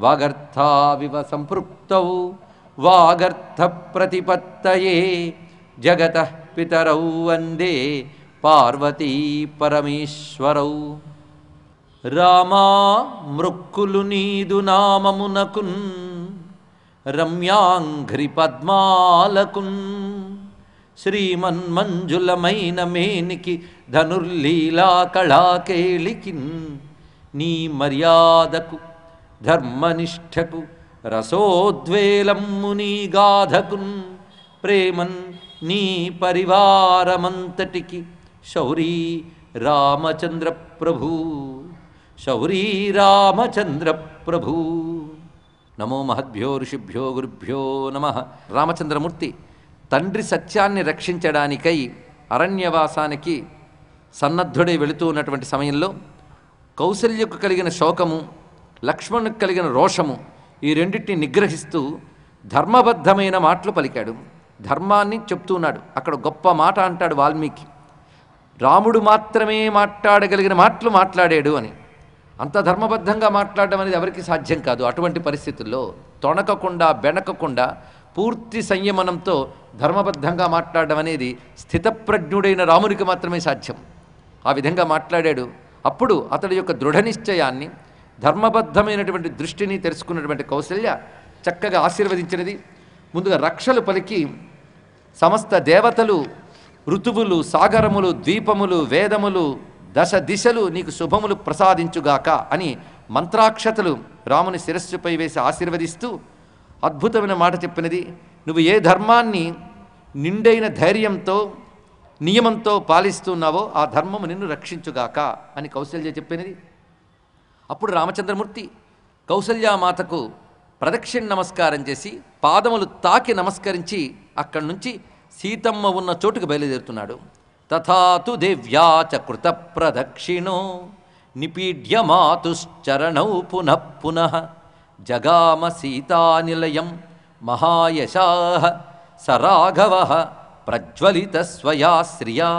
వాగర్థావివ సంపృక్తౌ వాగర్థ ప్రతిపత్తయే జగతః పితరౌ వందే పార్వతీ పరమేశ్వరౌ. రామా మృక్కులు నీదు నామమునకున్ రమ్యాంఘ్రి పద్మాలకున్ శ్రీమన్మంజులమైన మేనికి ధనుర్లీలా కళాకేళికిన్ నీ మర్యాదకు ధర్మనిష్టకు రసోద్వేలమ్ము నీ గాధకున్ ప్రేమన్ నీ పరివారమంతటికి శౌరీ రామచంద్ర ప్రభు శౌరీ రామచంద్ర ప్రభు. నమో మహద్భ్యో ఋషిభ్యో గురుభ్యో నమః. రామచంద్రమూర్తి తండ్రి సత్యాన్ని రక్షించడానికై అరణ్యవాసానికి సన్నద్ధుడై వెళుతూ ఉన్నటువంటి సమయంలో కౌసల్యకు కలిగిన శోకము, లక్ష్మణుకు కలిగిన రోషము, ఈ రెండింటిని నిగ్రహిస్తూ ధర్మబద్ధమైన మాటలు పలికాడు. ధర్మాన్ని చెప్తున్నాడు. అక్కడ గొప్ప మాట అంటాడు వాల్మీకి, రాముడు మాత్రమే మాట్లాడగలిగిన మాటలు మాట్లాడాడు అని. అంత ధర్మబద్ధంగా మాట్లాడడం అనేది ఎవరికి సాధ్యం కాదు. అటువంటి పరిస్థితుల్లో తొణకకుండా బెనకకుండా పూర్తి సంయమనంతో ధర్మబద్ధంగా మాట్లాడడం అనేది స్థితప్రజ్ఞుడైన రామునికి మాత్రమే సాధ్యం. ఆ విధంగా మాట్లాడాడు. అప్పుడు అతడి యొక్క దృఢ నిశ్చయాన్ని, ధర్మబద్ధమైనటువంటి దృష్టిని తెలుసుకున్నటువంటి కౌసల్య చక్కగా ఆశీర్వదించినది. ముందుగా రక్షలు పలికి సమస్త దేవతలు, ఋతువులు, సాగరములు, ద్వీపములు, వేదములు, దశ దిశలు నీకు శుభములు ప్రసాదించుగాక అని మంత్రాక్షతలు రాముని శిరస్సుపై వేసి ఆశీర్వదిస్తూ అద్భుతమైన మాట చెప్పినది. నువ్వు ఏ ధర్మాన్ని నిండైన ధైర్యంతో నియమంతో పాలిస్తున్నావో ఆ ధర్మము నిన్ను రక్షించుగాక అని కౌసల్య చెప్పినది. అప్పుడు రామచంద్రమూర్తి కౌసల్యామాతకు ప్రదక్షిణ నమస్కారం చేసి పాదములు తాకి నమస్కరించి అక్కడి నుంచి సీతమ్మ ఉన్న చోటుకు బయలుదేరుతున్నాడు. తథాతు దేవ్యా చ కృత ప్రదక్షిణో నిపీడ్యమాతుశ్చరణౌ పునః పునః జగామ సీతానిలయం మహాయశాః సరాఘవ ప్రజ్వలిత స్వయా శ్రియా.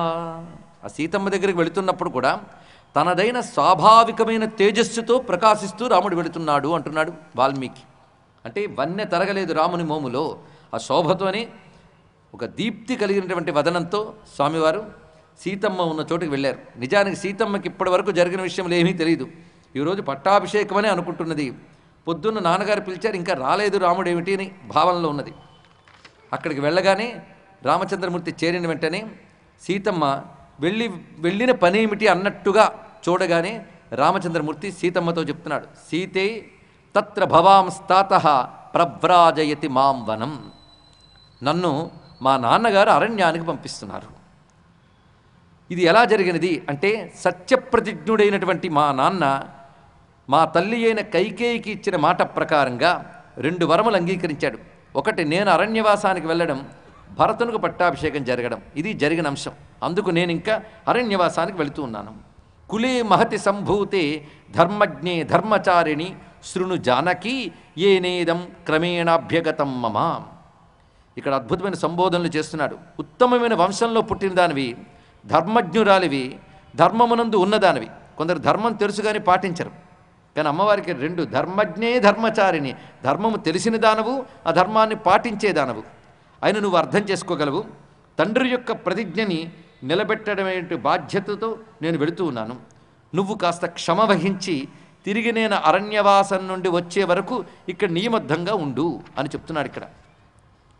ఆ సీతమ్మ దగ్గరికి వెళుతున్నప్పుడు కూడా తనదైన స్వాభావికమైన తేజస్సుతో ప్రకాశిస్తూ రాముడు వెళుతున్నాడు అంటున్నాడు వాల్మీకి. అంటే వన్నె తరగలేదు రాముని మోములో. ఆ శోభతోనే ఒక దీప్తి కలిగినటువంటి వదనంతో స్వామివారు సీతమ్మ ఉన్న చోటుకి వెళ్ళారు. నిజానికి సీతమ్మకి ఇప్పటి వరకు జరిగిన విషయంలో ఏమీ తెలియదు. ఈరోజు పట్టాభిషేకమనే అనుకుంటున్నది. పొద్దున్న నాన్నగారు పిలిచారు, ఇంకా రాలేదు రాముడు ఏమిటి అని భావనలో ఉన్నది. అక్కడికి వెళ్ళగానే రామచంద్రమూర్తి చేరిన వెంటనే సీతమ్మ వెళ్ళిన పనేమిటి అన్నట్టుగా చూడగానే రామచంద్రమూర్తి సీతమ్మతో చెప్తున్నాడు, సీతే తత్ర భవాంస్తాతః ప్రవ్రాజయతి మాం వనం. నన్ను మా నాన్నగారు అరణ్యానికి పంపిస్తున్నారు. ఇది ఎలా జరిగినది అంటే, సత్యప్రతిజ్ఞుడైనటువంటి మా నాన్న మా తల్లి అయిన కైకేయికి ఇచ్చిన మాట ప్రకారంగా 2 వరములు అంగీకరించాడు. ఒకటి, నేను అరణ్యవాసానికి వెళ్ళడం, భరతునికి పట్టాభిషేకం జరగడం. ఇది జరిగిన అంశం. అందుకు నేను ఇంకా అరణ్యవాసానికి వెళుతూ ఉన్నాను. కులే మహతి సంభూతే ధర్మజ్ఞే ధర్మచారిణి శృణు జానకి ఏనేదం క్రమేణాభ్యగతం మమ. ఇక్కడ అద్భుతమైన సంబోధనలు చేస్తున్నాడు. ఉత్తమమైన వంశంలో పుట్టిన దానివి, ధర్మజ్ఞురాలివి, ధర్మమునందు ఉన్నదానివి. కొందరు ధర్మం తెలుసు కానీ పాటించరు. కానీ అమ్మవారికి 2, ధర్మజ్ఞే ధర్మచారిణి, ధర్మము తెలిసిన దానవు, ఆ ధర్మాన్ని పాటించేదానవు. ఆయన నువ్వు అర్థం చేసుకోగలవు. తండ్రి యొక్క ప్రతిజ్ఞని నిలబెట్టడమే బాధ్యతతో నేను వెళుతూ ఉన్నాను. నువ్వు కాస్త క్షమ వహించి తిరిగి నేను అరణ్యవాసం నుండి వచ్చే వరకు ఇక్కడ నియమబద్ధంగా ఉండు అని చెప్తున్నాడు. ఇక్కడ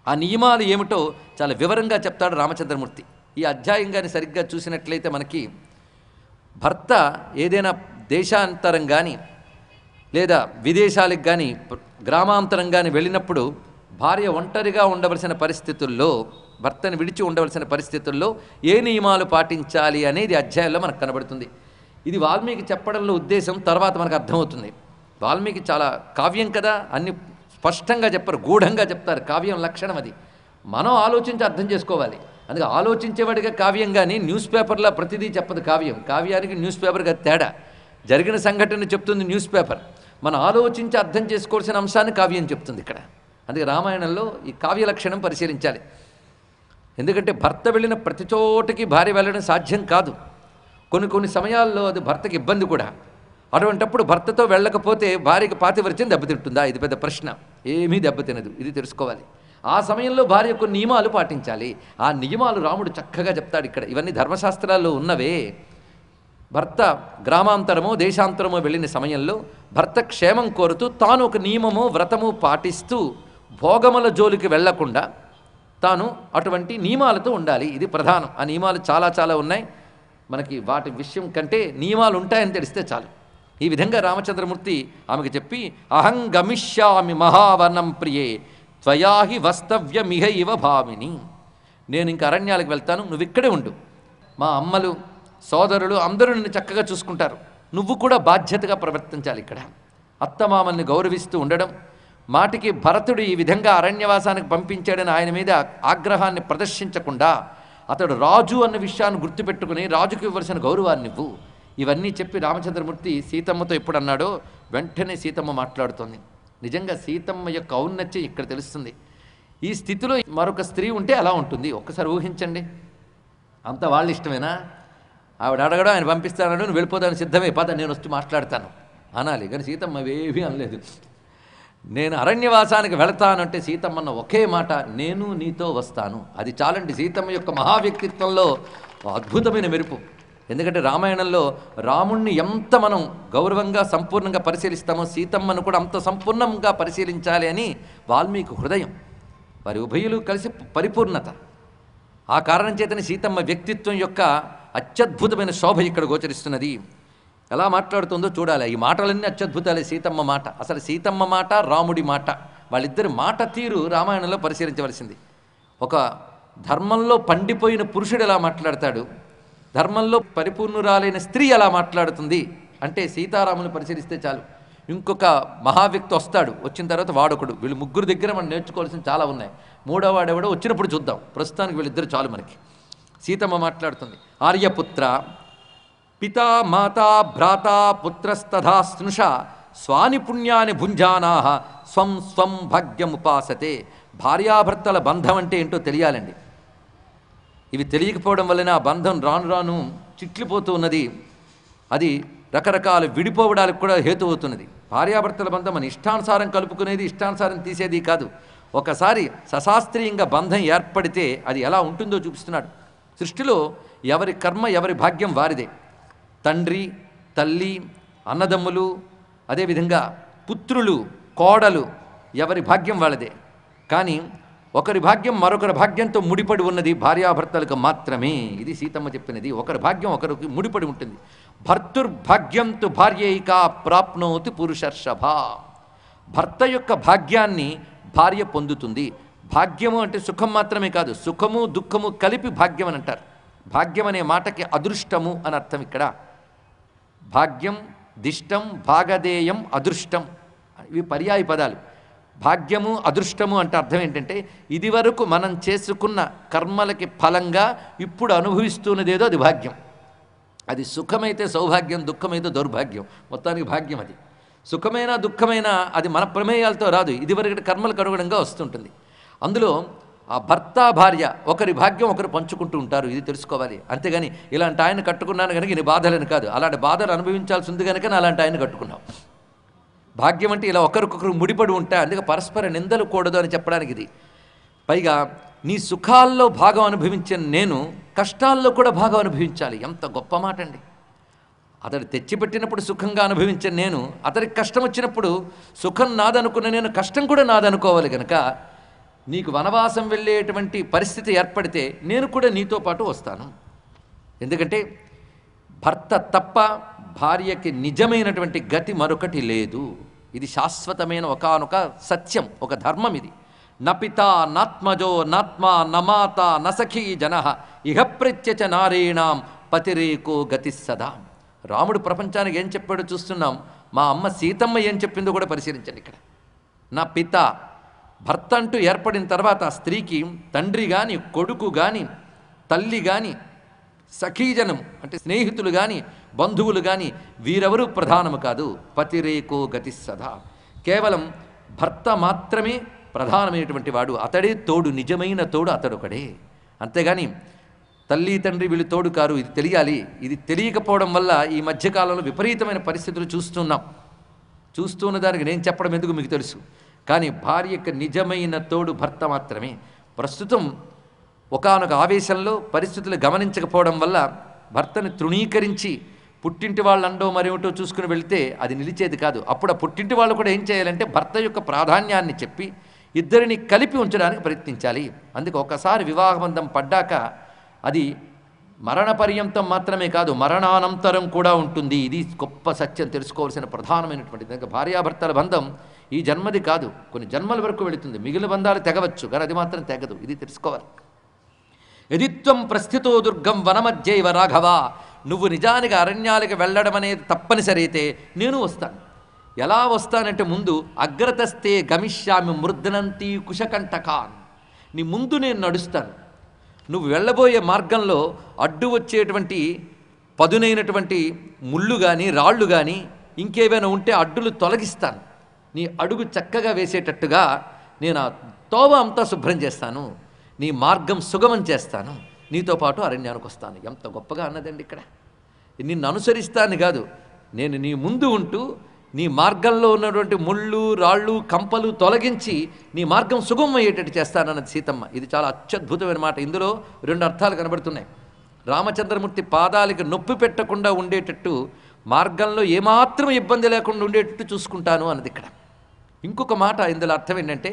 ఆ నియమాలు ఏమిటో చాలా వివరంగా చెప్తాడు రామచంద్రమూర్తి. ఈ అధ్యాయం కానీ సరిగ్గా చూసినట్లయితే మనకి భర్త ఏదైనా దేశాంతరం కానీ లేదా విదేశాలకు కానీ గ్రామాంతరం కానీ వెళ్ళినప్పుడు భార్య ఒంటరిగా ఉండవలసిన పరిస్థితుల్లో, భర్తను విడిచి ఉండవలసిన పరిస్థితుల్లో ఏ నియమాలు పాటించాలి అనేది అధ్యాయంలో మనకు కనబడుతుంది. ఇది వాల్మీకి చెప్పడంలో ఉద్దేశం తర్వాత మనకు అర్థమవుతుంది. వాల్మీకి చాలా కావ్యం కదా, అన్ని స్పష్టంగా చెప్పరు, గూఢంగా చెప్తారు. కావ్యం లక్షణం అది. మనం ఆలోచించి అర్థం చేసుకోవాలి. అందుకే ఆలోచించేవాడిగా కావ్యం కానీ న్యూస్ పేపర్లో ప్రతిదీ చెప్పదు కావ్యం. కావ్యానికి న్యూస్ పేపర్గా తేడా. జరిగిన సంఘటన చెప్తుంది న్యూస్ పేపర్, మనం ఆలోచించి అర్థం చేసుకోవాల్సిన అంశాన్ని కావ్యం చెప్తుంది ఇక్కడ. అందుకే రామాయణంలో ఈ కావ్య లక్షణం పరిశీలించాలి. ఎందుకంటే భర్త వెళ్ళిన ప్రతి చోటకి భార్య వెళ్ళడం సాధ్యం కాదు. కొన్ని సమయాల్లో అది భర్తకి ఇబ్బంది కూడా. అటువంటప్పుడు భర్తతో వెళ్ళకపోతే భార్యకి పాతివ్రత్యం దెబ్బతింటుందా? ఇది పెద్ద ప్రశ్న. ఏమీ దెబ్బతినదు, ఇది తెలుసుకోవాలి. ఆ సమయంలో భార్య కొన్ని నియమాలు పాటించాలి. ఆ నియమాలు రాముడు చక్కగా చెప్తాడు ఇక్కడ. ఇవన్నీ ధర్మశాస్త్రాల్లో ఉన్నవే. భర్త గ్రామాంతరమో దేశాంతరమో వెళ్ళిన సమయంలో భర్త క్షేమం కోరుతూ తాను ఒక నియమము వ్రతము పాటిస్తూ భోగముల జోలికి వెళ్లకుండా తాను అటువంటి నియమాలతో ఉండాలి. ఇది ప్రధానం. ఆ నియమాలు చాలా చాలా ఉన్నాయి. మనకి వాటి విషయం కంటే నియమాలు ఉంటాయని తెలిస్తే చాలు. ఈ విధంగా రామచంద్రమూర్తి ఆమెకు చెప్పి, అహం గమిష్యామి మహావనం ప్రియే త్వయాహి వస్తవ్యమిహ ఇవ భామిని. నేను ఇంక అరణ్యాలకు వెళ్తాను, నువ్వు ఇక్కడే ఉండు. మా అమ్మలు సోదరులు అందరూ నిన్ను చక్కగా చూసుకుంటారు. నువ్వు కూడా బాధ్యతగా ప్రవర్తించాలి. ఇక్కడ అత్తమామల్ని గౌరవిస్తూ ఉండడం. మాటికి భరతుడు ఈ విధంగా అరణ్యవాసానికి పంపించాడని ఆయన మీద ఆగ్రహాన్ని ప్రదర్శించకుండా అతడు రాజు అన్న విషయాన్ని గుర్తుపెట్టుకుని రాజుకు ఇవ్వాల్సిన గౌరవాన్ని ఇవ్వు. ఇవన్నీ చెప్పి రామచంద్రమూర్తి సీతమ్మతో ఎప్పుడు అన్నాడో వెంటనే సీతమ్మ మాట్లాడుతోంది. నిజంగా సీతమ్మ యొక్క ఔన్నత్యం ఇక్కడ తెలుస్తుంది. ఈ స్థితిలో మరొక స్త్రీ ఉంటే అలా ఉంటుంది. ఒక్కసారి ఊహించండి. అంత వాళ్ళ ఇష్టమేనా? ఆవిడ అడగడం, ఆయన పంపిస్తానడు, నువ్వు వెళ్ళిపోతాను, సిద్ధమే, పద నేను వచ్చి మాట్లాడతాను అనాలి. కానీ సీతమ్మ ఏమీ అనలేదు. నేను అరణ్యవాసానికి వెళతానంటే సీతమ్మన్న ఒకే మాట, నేను నీతో వస్తాను. అది చాలండి. సీతమ్మ యొక్క మహావ్యక్తిత్వంలో అద్భుతమైన మెరుపు. ఎందుకంటే రామాయణంలో రాముణ్ణి ఎంత మనం గౌరవంగా సంపూర్ణంగా పరిశీలిస్తామో సీతమ్మను కూడా అంత సంపూర్ణంగా పరిశీలించాలి అని వాల్మీకి హృదయం. వారి ఉభయులు కలిసి పరిపూర్ణత. ఆ కారణం చేతని సీతమ్మ వ్యక్తిత్వం యొక్క అత్యద్భుతమైన శోభ ఇక్కడ గోచరిస్తున్నది. ఎలా మాట్లాడుతుందో చూడాలి. ఈ మాటలన్నీ అత్యద్భుతాలే. సీతమ్మ మాట, అసలు సీతమ్మ మాట, రాముడి మాట, వాళ్ళిద్దరి మాట తీరు రామాయణంలో పరిశీలించవలసింది. ఒక ధర్మంలో పండిపోయిన పురుషుడు ఎలా మాట్లాడతాడు, ధర్మంలో పరిపూర్ణురాలైన స్త్రీ ఎలా మాట్లాడుతుంది అంటే సీతారాములు పరిశీలిస్తే చాలు. ఇంకొక మహావ్యక్తి వస్తాడు, వచ్చిన తర్వాత వాడొకడు. వీళ్ళు ముగ్గురు దగ్గర మనం నేర్చుకోవాల్సిన చాలా ఉన్నాయి. మూడో వాడెవడో వచ్చినప్పుడు చూద్దాం. ప్రస్తుతానికి వీళ్ళిద్దరు చాలు మనకి. సీతమ్మ మాట్లాడుతుంది. ఆర్యపుత్ర పితా మాతా భ్రాతా పుత్రస్తథా స్నుష స్వాని పుణ్యాని భుంజానా స్వం స్వం భాగ్యముపాసతే. భార్యాభర్తల బంధం అంటే ఏంటో తెలియాలండి. ఇవి తెలియకపోవడం వలన ఆ బంధం రాను రాను చిట్లిపోతూ ఉన్నది. అది రకరకాల విడిపోవడానికి కూడా హేతు అవుతున్నది. భార్యాభర్తల బంధం మన ఇష్టానుసారం కలుపుకునేది, ఇష్టానుసారం తీసేది కాదు. ఒకసారి సశాస్త్రీయంగా బంధం ఏర్పడితే అది ఎలా ఉంటుందో చూపిస్తున్నాడు. సృష్టిలో ఎవరి కర్మ ఎవరి భాగ్యం వారిదే. తండ్రి, తల్లి, అన్నదమ్ములు, అదేవిధంగా పుత్రులు, కోడలు, ఎవరి భాగ్యం వాళ్ళదే. కానీ ఒకరి భాగ్యం మరొకరి భాగ్యంతో ముడిపడి ఉన్నది భార్యాభర్తలకు మాత్రమే. ఇది సీతమ్మ చెప్పినది. ఒకరి భాగ్యం ఒకరికి ముడిపడి ఉంటుంది. భర్తుర్భాగ్యంతు భార్యైకా ప్రాప్నోతి పురుషర్షభ. భర్త యొక్క భాగ్యాన్ని భార్య పొందుతుంది. భాగ్యము అంటే సుఖం మాత్రమే కాదు, సుఖము దుఃఖము కలిపి భాగ్యం అని అంటారు. భాగ్యం అనే మాటకి అదృష్టము అని అర్థం. ఇక్కడ భాగ్యం, దిష్టం, భాగదేయం, అదృష్టం ఇవి పర్యాయ పదాలు. భాగ్యము అదృష్టము అంటే అర్థం ఏంటంటే ఇదివరకు మనం చేసుకున్న కర్మలకి ఫలంగా ఇప్పుడు అనుభవిస్తున్నదేదో అది భాగ్యం. అది సుఖమైతే సౌభాగ్యం, దుఃఖమైతే దౌర్భాగ్యం. మొత్తానికి భాగ్యం అది. సుఖమైనా దుఃఖమైనా అది మన ప్రమేయాలతో రాదు, ఇదివరకు కర్మలకు అనుగుణంగా వస్తుంటుంది. అందులో ఆ భర్త భార్య ఒకరి భాగ్యం ఒకరు పంచుకుంటూ ఉంటారు. ఇది తెలుసుకోవాలి. అంతేగాని ఇలాంటి ఆయన కట్టుకున్నాను కనుక ఇన్ని బాధలని కాదు. అలాంటి బాధలు అనుభవించాల్సి ఉంది కనుక అలాంటి ఆయన కట్టుకున్నాం. భాగ్యం అంటే ఇలా ఒకరికొకరు ముడిపడి ఉంటాయి. అందుకే పరస్పర నిందలు కూడదు అని చెప్పడానికి ఇది. పైగా నీ సుఖాల్లో భాగం అనుభవించిన నేను కష్టాల్లో కూడా భాగం అనుభవించాలి. ఎంత గొప్ప మాట అండి. అతడు తెచ్చిపెట్టినప్పుడు సుఖంగా అనుభవించిన నేను, అతడికి కష్టం వచ్చినప్పుడు సుఖం నాదనుకున్న నేను కష్టం కూడా నాదనుకోవాలి. కనుక నీకు వనవాసం వెళ్ళేటువంటి పరిస్థితి ఏర్పడితే నేను కూడా నీతో పాటు వస్తాను. ఎందుకంటే భర్త తప్ప భార్యకి నిజమైనటువంటి గతి మరొకటి లేదు. ఇది శాశ్వతమైన ఒకానొక సత్యం, ఒక ధర్మం. ఇది నపిత నాత్మజో నాత్మా నమాత నసఖీ జన ఇహ ప్రత్యచ నారీణాం పతిరేకో గతి సదా. రాముడు ప్రపంచానికి ఏం చెప్పాడో చూస్తున్నాం. మా అమ్మ సీతమ్మ ఏం చెప్పిందో కూడా పరిశీలించండి. ఇక్కడ నా పిత, భర్త అంటూ ఏర్పడిన తర్వాత ఆ స్త్రీకి తండ్రి కానీ, కొడుకు కానీ, తల్లి కానీ, సఖీజనం అంటే స్నేహితులు కానీ, బంధువులు కానీ వీరెవరూ ప్రధానము కాదు. పతిరేకో గతి సదా. కేవలం భర్త మాత్రమే ప్రధానమైనటువంటి వాడు. అతడే తోడు, నిజమైన తోడు అతడొకడే. అంతేగాని తల్లి తండ్రి వీళ్ళు తోడు కారు, ఇది తెలియాలి. ఇది తెలియకపోవడం వల్ల ఈ మధ్యకాలంలో విపరీతమైన పరిస్థితులు చూస్తున్న దానికి నేను చెప్పడం ఎందుకు మీకు తెలుసు. కానీ భార్య యొక్క నిజమైన తోడు భర్త మాత్రమే. ప్రస్తుతం ఒకానొక ఆవేశంలో పరిస్థితులు గమనించకపోవడం వల్ల భర్తని తృణీకరించి పుట్టింటి వాళ్ళు అండో మరేమిటో చూసుకుని వెళితే అది నిలిచేది కాదు. అప్పుడు ఆ పుట్టింటి వాళ్ళు కూడా ఏం చేయాలంటే భర్త యొక్క ప్రాధాన్యాన్ని చెప్పి ఇద్దరిని కలిపి ఉంచడానికి ప్రయత్నించాలి. అందుకే ఒకసారి వివాహబంధం పడ్డాక అది మరణ పర్యంతం మాత్రమే కాదు, మరణానంతరం కూడా ఉంటుంది. ఇది గొప్ప సత్యం, తెలుసుకోవాల్సిన ప్రధానమైనటువంటిది. అందుకే భార్యాభర్తల బంధం ఈ జన్మది కాదు, కొన్ని జన్మల వరకు వెళుతుంది. మిగిలిన బంధాలు తెగవచ్చు, కానీ అది మాత్రం తెగదు. ఇది తెలుసుకోవాలి. యదిత్వం ప్రస్థితో దుర్గం వనమధ్యైవ రాఘవ, నువ్వు నిజానికి అరణ్యాలకు వెళ్ళడం అనేది తప్పనిసరి అయితే నేను వస్తాను. ఎలా వస్తానంటే ముందు అగ్రతస్తే గమిష్యామి మృద్నంతి కుశకంఠకాన్, నీ ముందు నేను నడుస్తాను. నువ్వు వెళ్ళబోయే మార్గంలో అడ్డు వచ్చేటువంటి పదునైనటువంటి ముళ్ళు కానీ రాళ్ళు కానీ ఇంకేమైనా ఉంటే అడ్డులు తొలగిస్తాను. నీ అడుగు చక్కగా వేసేటట్టుగా నేను ఆ తోవ అంతా శుభ్రం చేస్తాను, నీ మార్గం సుగమం చేస్తాను, నీతో పాటు అరణ్యానికి వస్తాను. ఎంత గొప్పగా అన్నదండి ఇక్కడ. నిన్ను అనుసరిస్తాను కాదు, నేను నీ ముందు ఉంటూ నీ మార్గంలో ఉన్నటువంటి ముళ్ళు రాళ్ళు కంపలు తొలగించి నీ మార్గం సుగమం అయ్యేటట్టు చేస్తానన్నది సీతమ్మ. ఇది చాలా అత్యద్భుతమైన మాట. ఇందులో రెండు అర్థాలు కనబడుతున్నాయి. రామచంద్రమూర్తి పాదాలకి నొప్పి పెట్టకుండా ఉండేటట్టు, మార్గంలో ఏమాత్రం ఇబ్బంది లేకుండా ఉండేటట్టు చూసుకుంటాను అన్నది ఇక్కడ. ఇంకొక మాట ఇందులో అర్థం ఏంటంటే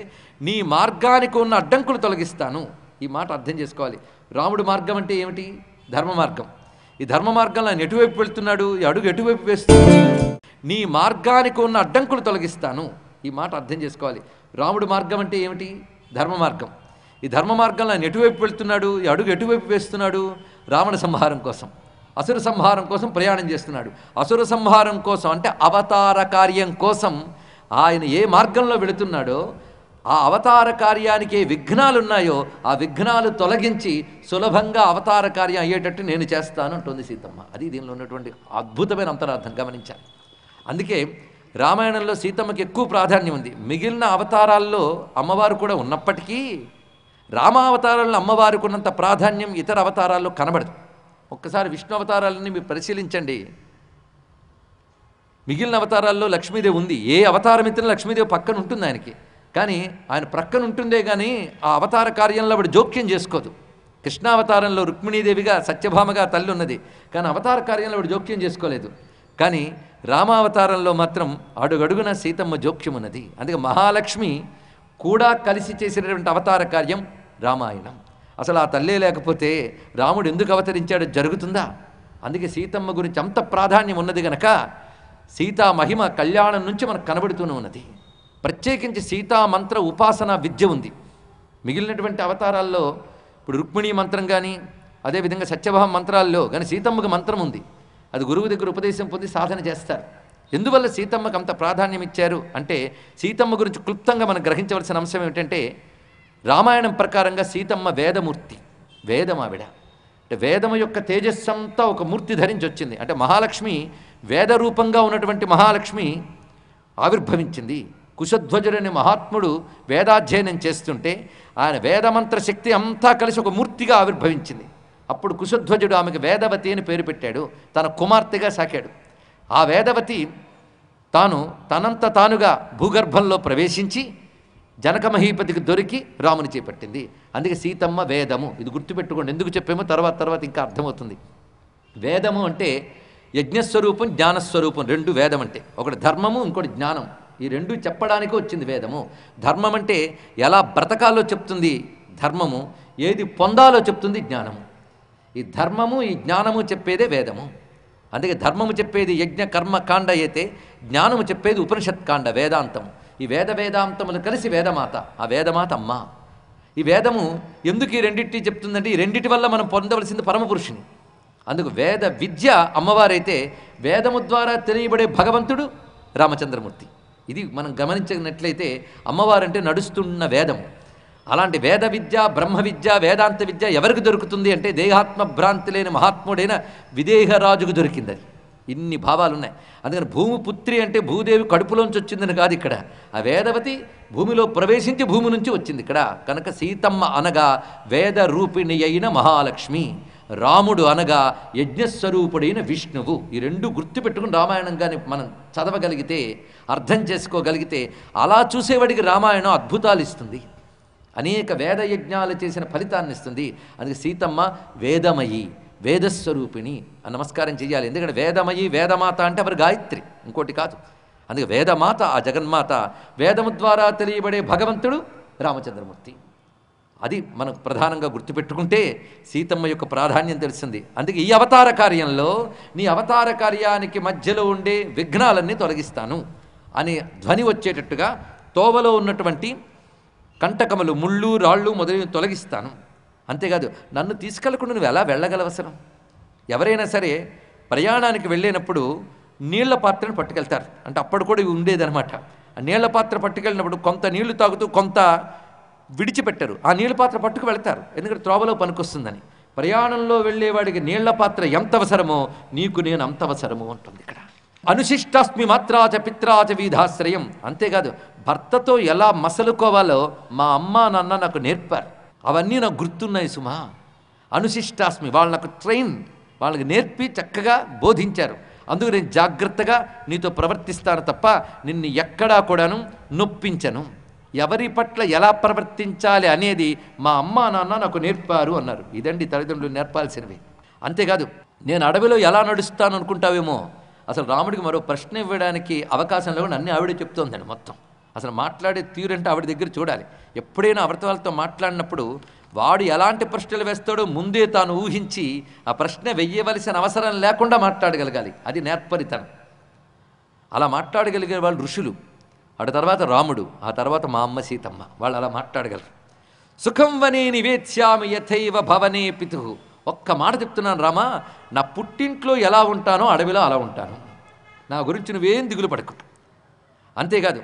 నీ మార్గానికి ఉన్న అడ్డంకులు తొలగిస్తాను. ఈ మాట అర్థం చేసుకోవాలి. రాముడి మార్గం అంటే ఏమిటి? ధర్మ మార్గం. ఈ ధర్మ మార్గంలో ఆయన ఎటువైపు వెళ్తున్నాడు, ఈ అడుగు ఎటువైపు వేస్తున్నాడు? నీ మార్గానికి ఉన్న అడ్డంకులు తొలగిస్తాను. ఈ మాట అర్థం చేసుకోవాలి. రాముడి మార్గం అంటే ఏమిటి? ధర్మ మార్గం. ఈ ధర్మ మార్గంలో ఆయన ఎటువైపు వెళ్తున్నాడు, ఈ అడుగు ఎటువైపు వేస్తున్నాడు? రావణ సంహారం కోసం, అసుర సంహారం కోసం ప్రయాణం చేస్తున్నాడు. అసుర సంహారం కోసం అంటే అవతార కార్యం కోసం ఆయన ఏ మార్గంలో వెళుతున్నాడో ఆ అవతార కార్యానికి ఏ విఘ్నాలు ఉన్నాయో ఆ విఘ్నాలు తొలగించి సులభంగా అవతార కార్యం అయ్యేటట్టు నేను చేస్తాను అంటుంది సీతమ్మ. అది దీనిలో ఉన్నటువంటి అద్భుతమైన అంతరార్థం గమనించాలి. అందుకే రామాయణంలో సీతమ్మకి ఎక్కువ ప్రాధాన్యం ఉంది. మిగిలిన అవతారాల్లో అమ్మవారు కూడా ఉన్నప్పటికీ రామావతారాల్లో అమ్మవారికి ఉన్నంత ప్రాధాన్యం ఇతర అవతారాల్లో కనబడదు. ఒక్కసారి విష్ణు అవతారాలని మీరు పరిశీలించండి. మిగిలిన అవతారాల్లో లక్ష్మీదేవి ఉంది. ఏ అవతారం ఎత్తినా లక్ష్మీదేవి పక్కన ఉంటుంది ఆయనకి, కానీ ఆయన ప్రక్కన ఉంటుందే కానీ ఆ అవతార కార్యంలో ఆవిడ జోక్యం చేసుకోదు. కృష్ణావతారంలో రుక్మిణీదేవిగా సత్యభామగా తల్లి ఉన్నది, కానీ అవతార కార్యంలో ఆవిడ జోక్యం చేసుకోలేదు. కానీ రామావతారంలో మాత్రం అడుగడుగున సీతమ్మ జోక్యం ఉన్నది. అందుకే మహాలక్ష్మి కూడా కలిసి చేసినటువంటి అవతార కార్యం రామాయణం. అసలు ఆ తల్లే లేకపోతే రాముడు ఎందుకు అవతరించాడో జరుగుతుందా? అందుకే సీతమ్మ గురించి అంత ప్రాధాన్యం ఉన్నది గనక సీతా మహిమ కళ్యాణం నుంచి మనకు కనబడుతూనే ఉన్నది. ప్రత్యేకించి సీతా మంత్ర ఉపాసన విద్య ఉంది. మిగిలినటువంటి అవతారాల్లో ఇప్పుడు రుక్మిణీ మంత్రం కానీ అదేవిధంగా సత్యభామ మంత్రాల్లో కానీ సీతమ్మకు మంత్రం ఉంది. అది గురువు దగ్గర ఉపదేశం పొంది సాధన చేస్తారు. ఎందువల్ల సీతమ్మకు అంత ప్రాధాన్యం ఇచ్చారు అంటే సీతమ్మ గురించి క్లుప్తంగా మనం గ్రహించవలసిన అంశం ఏమిటంటే రామాయణం ప్రకారంగా సీతమ్మ వేదమూర్తి, వేదం ఆవిడ. అంటే వేదము యొక్క తేజస్సంతా ఒక మూర్తి ధరించి వచ్చింది. అంటే మహాలక్ష్మి వేద రూపంగా ఉన్నటువంటి మహాలక్ష్మి ఆవిర్భవించింది. కుశధ్వజుడనే మహాత్ముడు వేదాధ్యయనం చేస్తుంటే ఆయన వేదమంత్ర శక్తి అంతా కలిసి ఒక మూర్తిగా ఆవిర్భవించింది. అప్పుడు కుశధ్వజుడు ఆమెకు వేదవతి అని పేరు పెట్టాడు, తన కుమార్తెగా సాకాడు. ఆ వేదవతి తనంత తానుగా భూగర్భంలో ప్రవేశించి జనక మహీపతికి దొరికి రాముని చేపట్టింది. అందుకే సీతమ్మ వేదము. ఇది గుర్తుపెట్టుకోండి. ఎందుకు చెప్పేమో తర్వాత ఇంకా అర్థమవుతుంది. వేదము అంటే యజ్ఞస్వరూపం, జ్ఞానస్వరూపం, రెండు వేదం అంటే. ఒకటి ధర్మము, ఇంకోటి జ్ఞానం. ఈ రెండు చెప్పడానికి వచ్చింది వేదము. ధర్మం అంటే ఎలా బ్రతకాలో చెప్తుంది ధర్మము, ఏది పొందాలో చెప్తుంది జ్ఞానము. ఈ ధర్మము ఈ జ్ఞానము చెప్పేదే వేదము. అందుకే ధర్మము చెప్పేది యజ్ఞ కర్మ కాండ అయితే జ్ఞానము చెప్పేది ఉపనిషత్ కాండ వేదాంతము. ఈ వేదాంతములు కలిసి వేదమాత. ఆ వేదమాత అమ్మ. ఈ వేదము ఎందుకు ఈ రెండింటి చెప్తుందంటే ఈ రెండిటి వల్ల మనం పొందవలసింది పరమపురుషుని. అందుకు వేద విద్య అమ్మవారైతే వేదము ద్వారా తెలియబడే భగవంతుడు రామచంద్రమూర్తి. ఇది మనం గమనించినట్లయితే అమ్మవారంటే నడుస్తున్న వేదము. అలాంటి వేద విద్య, బ్రహ్మ విద్య, వేదాంత విద్య ఎవరికి దొరుకుతుంది అంటే దేహాత్మ భ్రాంతి లేని మహాత్ముడైన విదేహరాజుకు దొరికింది. అది ఇన్ని భావాలు ఉన్నాయి. అందుకని భూమిపుత్రి అంటే భూదేవి కడుపులోంచి వచ్చిందని కాదు ఇక్కడ. ఆ వేదవతి భూమిలో ప్రవేశించి భూమి నుంచి వచ్చింది ఇక్కడ. కనుక సీతమ్మ అనగా వేద రూపిణి అయిన మహాలక్ష్మి. రాముడు అనగా యజ్ఞస్వరూపుడైన విష్ణువు. ఈ రెండు గుర్తుపెట్టుకుని రామాయణం కానీ మనం చదవగలిగితే, అర్థం చేసుకోగలిగితే, అలా చూసేవాడికి రామాయణం అద్భుతాలు ఇస్తుంది, అనేక వేద యజ్ఞాలు చేసిన ఫలితాన్ని ఇస్తుంది. అందుకే సీతమ్మ వేదమయి, వేదస్వరూపిణి అని నమస్కారం చేయాలి. ఎందుకంటే వేదమయి, వేదమాత అంటే ఎవరు గాయత్రి, ఇంకోటి కాదు. అందుకే వేదమాత ఆ జగన్మాత, వేదము ద్వారా తెలియబడే భగవంతుడు రామచంద్రమూర్తి. అది మనకు ప్రధానంగా గుర్తుపెట్టుకుంటే సీతమ్మ యొక్క ప్రాధాన్యం తెలిసింది. అందుకే ఈ అవతార కార్యంలో నీ అవతార కార్యానికి మధ్యలో ఉండే విఘ్నాలన్నీ తొలగిస్తాను అని ధ్వని వచ్చేటట్టుగా తోవలో ఉన్నటువంటి కంటకములు, ముళ్ళు, రాళ్ళు మొదలైనవి తొలగిస్తాను. అంతేకాదు, నన్ను తీసుకెళ్లకుండా నువ్వు ఎలా వెళ్ళగలవసరం? ఎవరైనా సరే ప్రయాణానికి వెళ్ళినప్పుడు నీళ్ల పాత్రను పట్టుకెళ్తారు. అంటే అప్పుడు కూడా ఇవి ఉండేదనమాట. ఆ నీళ్ల పాత్ర పట్టుకెళ్ళినప్పుడు కొంత నీళ్లు తాగుతూ కొంత విడిచిపెట్టరు. ఆ నీళ్ళ పాత్ర పట్టుకు వెళ్తారు, ఎందుకంటే త్రోవలో పనికొస్తుందని. ప్రయాణంలో వెళ్ళేవాడికి నీళ్ల పాత్ర ఎంత అవసరమో నీకు నేను అంత అవసరము ఉంటుంది ఇక్కడ. అనుశిష్టాస్మి మాత్రాచ పిత్రాచ వీధాశ్రయం. అంతేకాదు, భర్తతో ఎలా మసలుకోవాలో మా అమ్మ నాన్న నాకు నేర్పారు. అవన్నీ నాకు గుర్తున్నాయి సుమా. అనుశిష్టాస్మి, వాళ్ళు నాకు వాళ్ళకి నేర్పి చక్కగా బోధించారు. అందుకు నేను జాగ్రత్తగా నీతో ప్రవర్తిస్తాను తప్ప నిన్ను ఎక్కడా కూడాను నొప్పించను. ఎవరి పట్ల ఎలా ప్రవర్తించాలి అనేది మా అమ్మ నాన్న నాకు నేర్పారు అన్నారు. ఇదండి తల్లిదండ్రులు నేర్పాల్సినవి. అంతేకాదు, నేను అడవిలో ఎలా నడుస్తాను అనుకుంటావేమో, అసలు రాముడికి మరో ప్రశ్న ఇవ్వడానికి అవకాశం లేకుండా అన్నీ ఆవిడే చెప్తోందండి మొత్తం. అసలు మాట్లాడే తీరంటే ఆవిడ దగ్గర చూడాలి. ఎప్పుడైనా అవతల వాళ్ళతో మాట్లాడినప్పుడు వాడు ఎలాంటి ప్రశ్నలు వేస్తాడో ముందే తాను ఊహించి ఆ ప్రశ్న వెయ్యవలసిన అవసరం లేకుండా మాట్లాడగలగాలి. అది నేర్పరితనం. అలా మాట్లాడగలిగే వాళ్ళు ఋషులు. ఆ తర్వాత రాముడు, ఆ తర్వాత మా అమ్మ సీతమ్మ, వాళ్ళు అలా మాట్లాడగలరు. సుఖం వనే నివేత్స్యామి యథైవ భవనే పితు. ఒక్క మాట చెప్తున్నాను రామా, నా పుట్టింట్లో ఎలా ఉంటానో అడవిలో అలా ఉంటాను. నా గురించి నువ్వేం దిగులు పడకు. అంతేకాదు,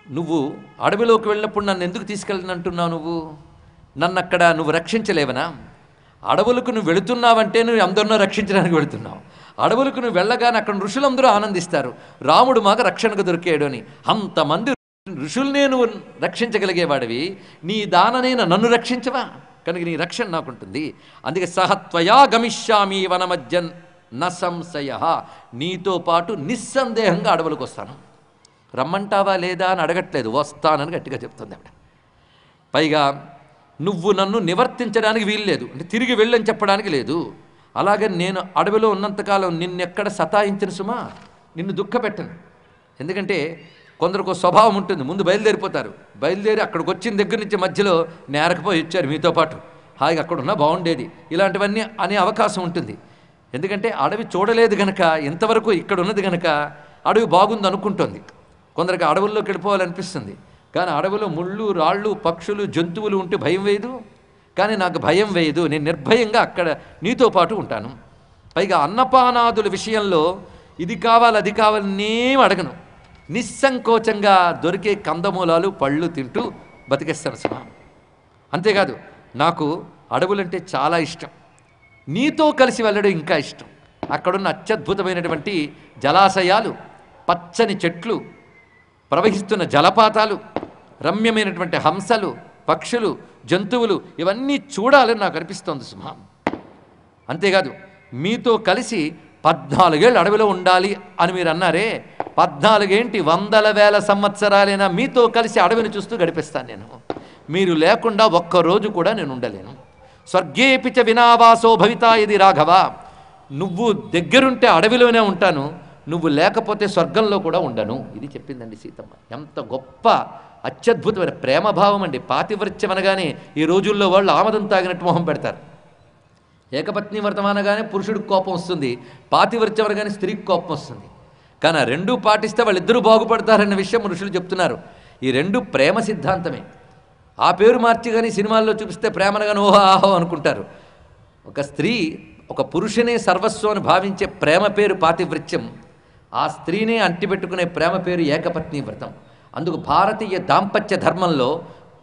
నువ్వు అడవిలోకి వెళ్ళినప్పుడు నన్ను ఎందుకు తీసుకెళ్ళనంటున్నావు? నన్ను అక్కడ నువ్వు రక్షించలేవనా? అడవులకు నువ్వు వెళుతున్నావంటే నువ్వు అందరినో రక్షించడానికి వెళుతున్నావు. అడవులకు నువ్వు వెళ్ళగానే అక్కడ ఋషులందరూ ఆనందిస్తారు, రాముడు మాకు రక్షణకు దొరికాడు అని. అంతమంది ఋషుల్నే నువ్వు రక్షించగలిగేవాడివి, నీ దాననైనా నన్ను రక్షించవా? కనుక నీ రక్షణ నాకుంటుంది. అందుకే సహత్వయా గమిష్యామి వనమధ్య న సంశయ. నీతో పాటు నిస్సందేహంగా అడవులకు వస్తాను. రమ్మంటావా లేదా అని అడగట్లేదు, వస్తానని గట్టిగా చెప్తుంది ఆవిడ. పైగా నువ్వు నన్ను నివర్తించడానికి వీల్లేదు, అంటే తిరిగి వెళ్ళని చెప్పడానికి లేదు. అలాగే నేను అడవిలో ఉన్నంతకాలం నిన్నెక్కడ సతాయించను సుమా, నిన్ను దుఃఖపెట్టను. ఎందుకంటే కొందరికి స్వభావం ఉంటుంది, ముందు బయలుదేరిపోతారు, బయలుదేరి అక్కడికి వచ్చిన దగ్గర నుంచి మధ్యలో నేరకపోయి ఇచ్చారు మీతో పాటు, హాయిగా అక్కడ ఉన్నా బాగుండేది, ఇలాంటివన్నీ అనే అవకాశం ఉంటుంది. ఎందుకంటే అడవి చూడలేదు గనక, ఇంతవరకు ఇక్కడ ఉన్నది గనక అడవి బాగుంది అనుకుంటుంది. కొందరికి అడవుల్లోకి వెళ్ళిపోవాలనిపిస్తుంది, కానీ అడవిలో ముళ్ళు, రాళ్ళు, పక్షులు, జంతువులు ఉంటే భయం వేయదు. కానీ నాకు భయం వేయదు, నేను నిర్భయంగా అక్కడ నీతో పాటు ఉంటాను. పైగా అన్నపానాదుల విషయంలో ఇది కావాలి అది కావాలనేం అడగను, నిస్సంకోచంగా దొరికే కందమూలాలు పళ్ళు తింటూ బతికేస్తాను సుమా. అంతేకాదు, నాకు అడవులంటే చాలా ఇష్టం, నీతో కలిసి వెళ్ళడం ఇంకా ఇష్టం. అక్కడున్న అత్యద్భుతమైనటువంటి జలాశయాలు, పచ్చని చెట్లు, ప్రవహిస్తున్న జలపాతాలు, రమ్యమైనటువంటి హంసలు, పక్షులు, జంతువులు, ఇవన్నీ చూడాలని నాకు అనిపిస్తోంది సుమా. అంతేకాదు, మీతో కలిసి 14 ఏళ్ళు అడవిలో ఉండాలి అని మీరు అన్నారే, 14 ఏంటి 100,000 సంవత్సరాలైనా మీతో కలిసి అడవిని చూస్తూ గడిపిస్తాను నేను. మీరు లేకుండా ఒక్కరోజు కూడా నేను ఉండలేను. స్వర్గేపిచ వినావాసో భవితా ఇది రాఘవ. నువ్వు దగ్గరుంటే అడవిలోనే ఉంటాను, నువ్వు లేకపోతే స్వర్గంలో కూడా ఉండను. ఇది చెప్పిందండి సీతమ్మ. ఎంత గొప్ప అత్యద్భుతమైన ప్రేమభావం అండి. పాతివ్రత్యం అనగానే ఈ రోజుల్లో వాళ్ళు ఆమదం తాగినట్టు మొహం పెడతారు. ఏకపత్ని వ్రతం అనగానే పురుషుడికి కోపం వస్తుంది, పాతివ్రత్యం అనగానే స్త్రీకి కోపం వస్తుంది. కానీ ఆ రెండూ పాటిస్తే వాళ్ళిద్దరూ బాగుపడతారన్న విషయం ఋషులు చెప్తున్నారు. ఈ రెండు ప్రేమ సిద్ధాంతమే. ఆ పేరు మార్చి కానీ సినిమాల్లో చూపిస్తే ప్రేమనగానే ఓహో ఆహో అనుకుంటారు. ఒక స్త్రీ ఒక పురుషునే సర్వస్వం అని భావించే ప్రేమ పేరు పాతివ్రత్యం, ఆ స్త్రీనే అంటిపెట్టుకునే ప్రేమ పేరు ఏకపత్ని వ్రతం. అందుకు భారతీయ దాంపత్య ధర్మంలో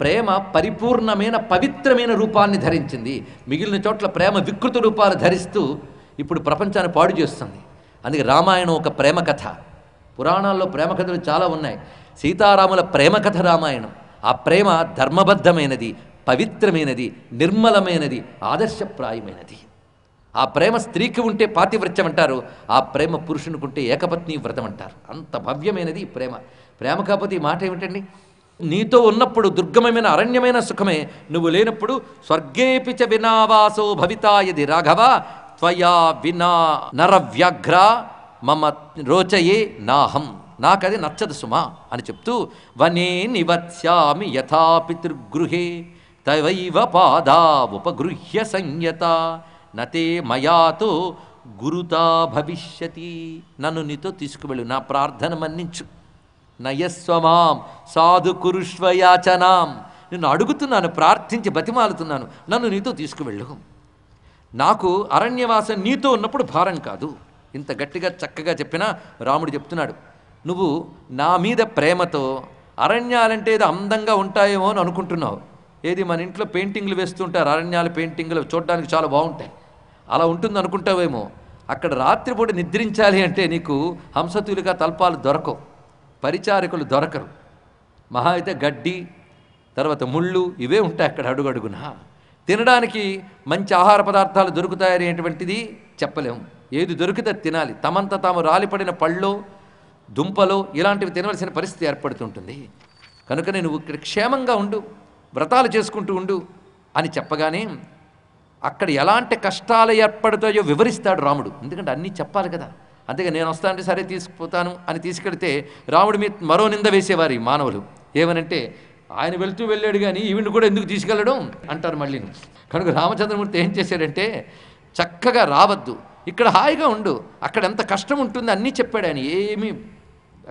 ప్రేమ పరిపూర్ణమైన పవిత్రమైన రూపాన్ని ధరించింది. మిగిలిన చోట్ల ప్రేమ వికృత రూపాలు ధరిస్తూ ఇప్పుడు ప్రపంచాన్ని పాడు చేస్తుంది. అందుకే రామాయణం ఒక ప్రేమ కథ. పురాణాల్లో ప్రేమ కథలు చాలా ఉన్నాయి. సీతారాముల ప్రేమ కథ రామాయణం. ఆ ప్రేమ ధర్మబద్ధమైనది, పవిత్రమైనది, నిర్మలమైనది, ఆదర్శప్రాయమైనది. ఆ ప్రేమ స్త్రీకి ఉంటే పాతివ్రత్యం అంటారు, ఆ ప్రేమ పురుషునికి ఉంటే ఏకపత్ని వ్రతం అంటారు. అంత భవ్యమైనది ఈ ప్రేమ. ప్రేమ కాకపోతే ఈ మాట ఏమిటండి? నీతో ఉన్నప్పుడు దుర్గమమైన అరణ్యమైన సుఖమే, నువ్వు లేనప్పుడు స్వర్గేపి చ వినావాసో భవితాయది రాఘవ త్వయా వినా నరవ్యాఘ్ర మమ రోచయే నాహం, నాకది నచ్చదు సుమా అని చెప్తూ వనే నివత్స్యామి యథా పితృగృహే తవైవ పాదా ఉపగృహ్య సంయత నతే మయాతో గురుతా భవిష్యతి. నన్ను నీతో తీసుకువెళ్ళు, నా ప్రార్థన మన్నించు. నయస్వమాం సాధు కురుష్వయాచనాం, నిన్ను అడుగుతున్నాను, ప్రార్థించి బతిమాలుతున్నాను, నన్ను నీతో తీసుకువెళ్ళు. నాకు అరణ్యవాసం నీతో ఉన్నప్పుడు భారం కాదు. ఇంత గట్టిగా చక్కగా చెప్పినా రాముడు చెప్తున్నాడు, నువ్వు నా మీద ప్రేమతో అరణ్యాలంటే ఏదో అందంగా ఉంటాయేమో అని అనుకుంటున్నావు. ఏది మన ఇంట్లో పెయింటింగ్లు వేస్తుంటారు, అరణ్యాల పెయింటింగ్లు చూడడానికి చాలా బాగుంటాయి, అలా ఉంటుంది అనుకుంటావేమో. అక్కడ రాత్రిపూట నిద్రించాలి అంటే నీకు హంసతూలిక తల్పాలు దొరకవు, పరిచారకులు దొరకరు, మహా అయితే గడ్డి తర్వాత ముళ్ళు ఇవే ఉంటాయి అక్కడ అడుగడుగున. తినడానికి మంచి ఆహార పదార్థాలు దొరుకుతాయనేటువంటిది చెప్పలేము. ఏది దొరికితే తినాలి. తమంత తాము రాలిపడిన పళ్ళు దుంపలు ఇలాంటివి తినవలసిన పరిస్థితి ఏర్పడుతుంటుంది. కనుకనే నువ్వు ఇక్కడ క్షేమంగా ఉండు, వ్రతాలు చేసుకుంటూ ఉండు అని చెప్పగానే అక్కడ ఎలాంటి కష్టాలు ఏర్పడతాయో వివరిస్తాడు రాముడు. ఎందుకంటే అన్నీ చెప్పాలి కదా. అంతేగా నేను వస్తానంటే సరే తీసుకుపోతాను అని తీసుకెడితే రాముడి మీద మరో నింద వేసేవారు ఈ మానవులు. ఏమనంటే ఆయన వెళ్తూ వెళ్ళాడు కానీ ఈవిని కూడా ఎందుకు తీసుకెళ్ళడం అంటారు మళ్ళీ. కనుక రామచంద్రమూర్తి ఏం చేశాడంటే చక్కగా రావద్దు, ఇక్కడ హాయిగా ఉండు, అక్కడ ఎంత కష్టం ఉంటుంది అన్నీ చెప్పాడు ఆయన. ఏమీ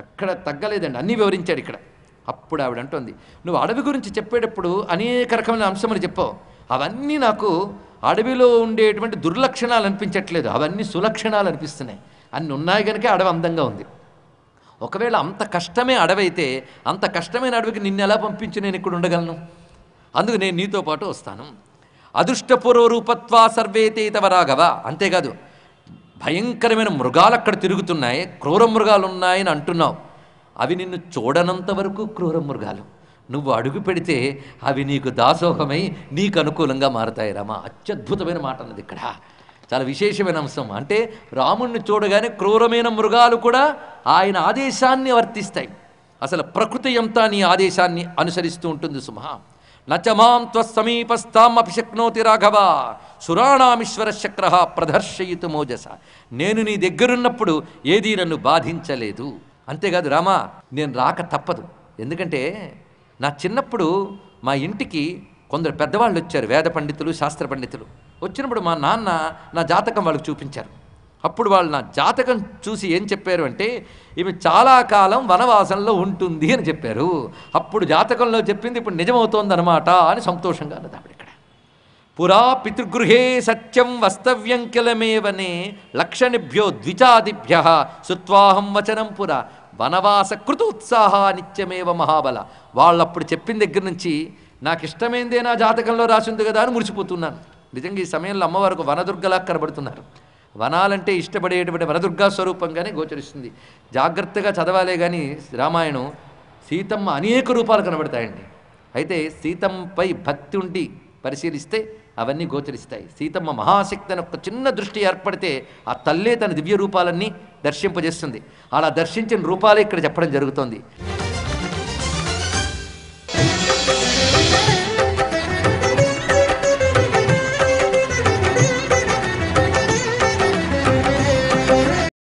అక్కడ తగ్గలేదండి, అన్నీ వివరించాడు ఇక్కడ. అప్పుడు ఆవిడ అంటుంది, నువ్వు అడవి గురించి చెప్పేటప్పుడు అనేక రకమైన అంశములు చెప్పావు, అవన్నీ నాకు అడవిలో ఉండేటువంటి దుర్లక్షణాలు అనిపించట్లేదు, అవన్నీ సులక్షణాలు అనిపిస్తున్నాయి. అన్నీ ఉన్నాయి కనుక అడవి అందంగా ఉంది. ఒకవేళ అంత కష్టమే అడవైతే అంత కష్టమైన అడవికి నిన్ను ఎలా పంపించి నేను ఇక్కడ ఉండగలను? అందుకు నేను నీతో పాటు వస్తాను. అదృష్టపూర్వరూపత్వా సర్వేతే తవ రాఘవ. అంతేకాదు భయంకరమైన మృగాలు అక్కడ తిరుగుతున్నాయి, క్రూర మృగాలు ఉన్నాయని అంటున్నావు. అవి నిన్ను చూడనంత వరకు క్రూర మృగాలు, నువ్వు అడుగు పెడితే అవి నీకు దాసోహమై నీకు అనుకూలంగా మారతాయి రామ. అత్యద్భుతమైన మాట అన్నది ఇక్కడ, చాలా విశేషమైన అంశం. అంటే రాముణ్ణి చూడగానే క్రూరమైన మృగాలు కూడా ఆయన ఆదేశాన్ని వర్తిస్తాయి. అసలు ప్రకృతి అంతా నీ ఆదేశాన్ని అనుసరిస్తూ ఉంటుంది సుమ. నచమాం త్వసమీపస్థాం అపి శక్నోతి రాఘవ సురాణామీశ్వర శక్ర ప్రదర్శయితు మోజస. నేను నీ దగ్గరున్నప్పుడు ఏదీ నన్ను బాధించలేదు. అంతేకాదు రామా, నేను రాక తప్పదు. ఎందుకంటే నా చిన్నప్పుడు మా ఇంటికి కొందరు పెద్దవాళ్ళు వచ్చారు, వేద పండితులు, శాస్త్ర పండితులు. వచ్చినప్పుడు మా నాన్న నా జాతకం వాళ్ళకి చూపించారు. అప్పుడు వాళ్ళు నా జాతకం చూసి ఏం చెప్పారు అంటే, ఈమె చాలా కాలం వనవాసంలో ఉంటుంది అని చెప్పారు. అప్పుడు జాతకంలో చెప్పింది ఇప్పుడు నిజమవుతోందనమాట అని సంతోషంగా అన్నది ఆవిడ ఇక్కడ. పురా పితృగృహే సత్యం వస్తవ్యం కిలమేవనే లక్షణిభ్యో ద్విజాదిభ్య సుత్వాహం వచనం పురా వనవాస కృతోత్సాహ నిత్యమేవ మహాబల. వాళ్ళప్పుడు చెప్పిన దగ్గర నుంచి నాకు ఇష్టమైందే నా జాతకంలో రాసింది కదా అని మురిసిపోతున్నాను. నిజంగా ఈ సమయంలో అమ్మవారికి వనదుర్గలా కనబడుతున్నారు. వనాలంటే ఇష్టపడేటువంటి వనదుర్గా స్వరూపంగానే గోచరిస్తుంది. జాగ్రత్తగా చదవాలే కానీ రామాయణం సీతమ్మ అనేక రూపాలు కనబడతాయండి. అయితే సీతమ్మపై భక్తి ఉండి పరిశీలిస్తే అవన్నీ గోచరిస్తాయి. సీతమ్మ మహాశక్తి అని ఒక చిన్న దృష్టి ఏర్పడితే ఆ తల్లే తన దివ్య రూపాలన్నీ దర్శింపజేస్తుంది. అలా దర్శించిన రూపాలే ఇక్కడ చెప్పడం జరుగుతోంది.